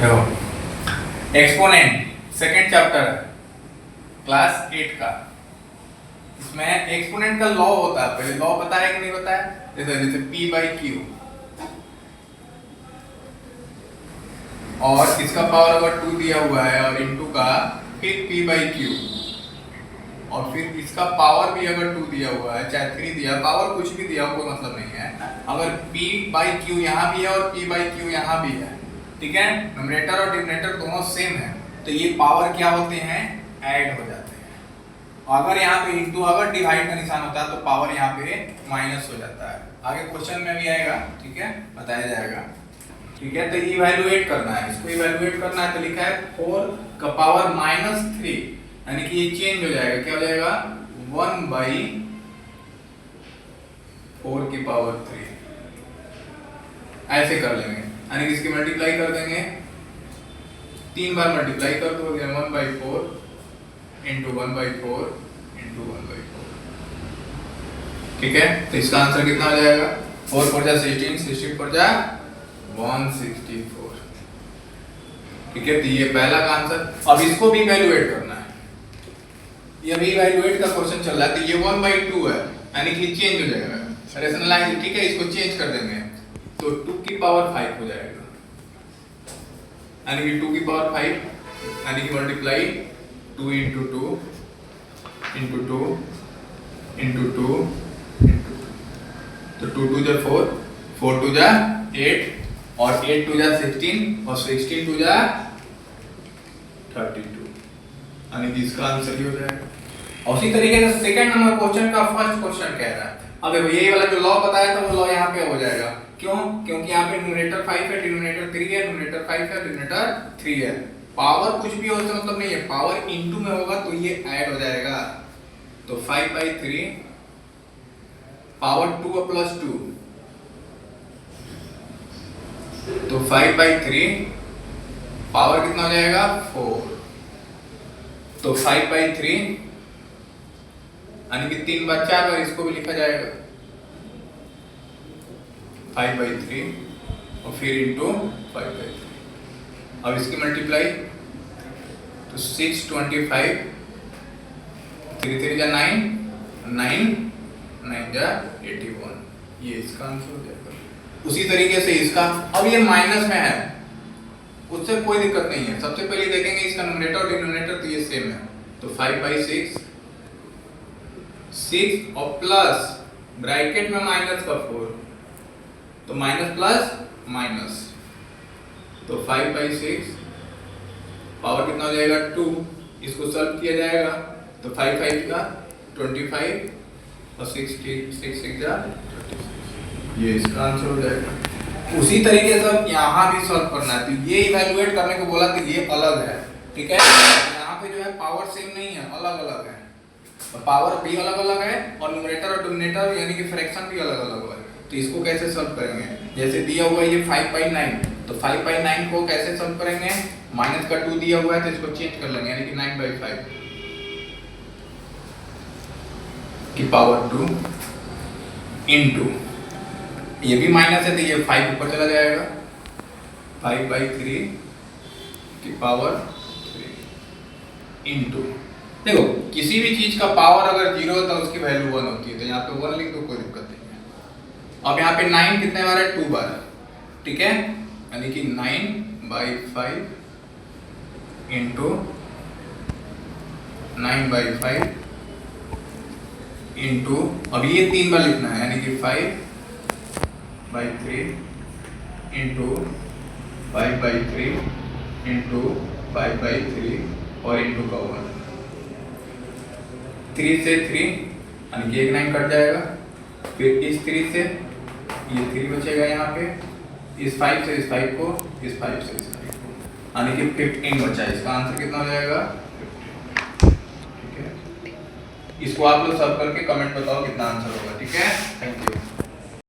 देखो exponent second chapter class 8 का, इसमें एक्सपोनेंट का लॉ होता है। पहले लॉ पता है कि नहीं पता है? जैसे P बाई क्यू और इसका पावर अगर 2 दिया हुआ है और इनटू का फिर P बाई क्यू और फिर इसका पावर भी अगर 2 दिया हुआ है, चाहे 3 दिया, पावर कुछ भी दिया हो कोई मतलब नहीं है। अगर P बाई क्यू यहाँ भी है और P बाई क्यू यहाँ भी है, ठीक है, न्यूमरेटर और डिनोमिनेटर दोनों सेम है, तो ये पावर क्या होते हैं? ऐड हो जाते हैं। और अगर यहाँ पे इंटू अगर डिवाइड का निशान होता है तो पावर यहाँ पे माइनस हो जाता है। आगे क्वेश्चन में भी आएगा, ठीक है, बताया जाएगा, ठीक है। तो इवैल्यूएट करना है, इसको इवैल्यूएट करना है तो लिखा है 4 का पावर -3, यानी कि ये चेंज हो जाएगा, क्या हो जाएगा? 1 बाई 4 की पावर 3 ऐसे कर लेंगे, यानी कि इसकी मल्टीप्लाई कर देंगे, 3 बार मल्टीप्लाई कर दो, 1 by 4 into 1 by 4 into 1 by 4, ठीक है। तो इसका आंसर कितना हो जाएगा? 4 4 जा 16, 16 4 जा 164, ठीक है। तो ये पहला का आंसर। अब इसको भी इवैल्यूएट करना है, ये अभी इवैल्यूएट का क्वेश्चन चल रहा है। तो ये 1 बाई 2 है, यानी कि चेंज हो जाएगा, रेशनलाइज, ठीक है, इसको चेंज कर देंगे तो 2 की पावर 5 हो जाएगा, यानी कि 2 की पावर 5, यानी कि multiply 2 into 2 into 2 into 2 into 2, तो 2 2 जा 4, 4 2 जा 8 और 8 2 जा 16 और 16 2 जा 32, यानी कि इसका आंसर ही हो जाएगा। और उसी तरीके से सेकंड नंबर क्वेश्चन का फर्स्ट क्वेश्चन कह रहा है, अब देखो यही वाला जो लॉ बताया था वो लॉ यहाँ पे हो जाएगा। क्यों? क्योंकि यहाँ पे न्यूमरेटर 5 है, डिनोमिनेटर 3 है, न्यूमरेटर 5 है, डिनोमिनेटर 3 है। पावर कुछ भी हो इसका मतलब नहीं है, पावर इनटू में होगा तो ये ऐड हो जाएगा। तो 5 बाई 3 पावर 2 प्लस 2, तो 5 बाई 3 पावर कितना हो जाएगा? 4, तो 5 बाई 3 यानी कि 3 बार 4 बार इसको भी लिखा जाएगा 5 बाई 3 और फिर इंटू 5 बाई 3। अब इसकी मल्टीप्लाई तो 6 25 3 3 जा 9 9 9 जा 81, ये इसका आंसर हो जाएगा। उसी तरीके से इसका, अब ये माइनस में है, उससे कोई दिक्कत नहीं है। सबसे पहले देखेंगे इसका न्यूमरेटर और डिनोमिनेटर, तो ये सेम है, तो 5 बाई 6 और प्लस ब्रैकेट में माइनस का 4, तो माइनस प्लस माइनस, तो 5 बाई 6 पावर कितना हो जाएगा? 2, इसको सॉल्व किया जाएगा तो 5 5 का 25 और 6 6 जा 36, ये इसका आंसर हो जाएगा। उसी तरीके से यहाँ भी सॉल्व करना है, तो ये इवैल्यूएट करने को बोला तो ये अलग है, ठीक है। यहाँ पे जो है पावर सेम नहीं है, अलग अलग है, और पावर भी अलग अलग है और न्यूमरेटर और डिनोमिनेटर यानी कि फ्रैक्शन भी अलग अलग है। तो इसको कैसे सॉल्व करेंगे? जैसे दिया हुआ है ये 5 बाई 9, तो 5 बाई 9 को कैसे सॉल्व करेंगे? माइनस का 2 दिया हुआ है तो इसको चेंज कर लेंगे, यानी कि 9 बाई 5 की पावर 2 इंटू, ये भी माइनस है तो ये 5 ऊपर चला जाएगा, 5 बाई 3 की पावर 3 इंटू, देखो किसी भी चीज का पावर अगर 0 है तो उसकी वैल्यू 1 होती है, तो यहाँ पे 1 लिख दो, कोई दिक्कत नहीं है। अब यहाँ पे 9 कितने बार है? 2 बार, ठीक है, यानी कि 9 बाई 5 इंटू 9 बाई 5 इंटू, अब ये 3 बार लिखना है, यानी कि 5 by 3 into 5 by 3 into 5 by 3 और इंटू का 1, 3 से 3 यानी कि 1 9 कट जाएगा, फिर इस 3 से ये 3 बचेगा यहाँ पे, इस 5 से इस 5 को, इस 5 से इस 5 को, यानी कि 15 बचा। इसका आंसर कितना हो जाएगा? 15, ठीक है। इसको आप लोग सब करके कमेंट बताओ कितना आंसर होगा, ठीक है। Thank you.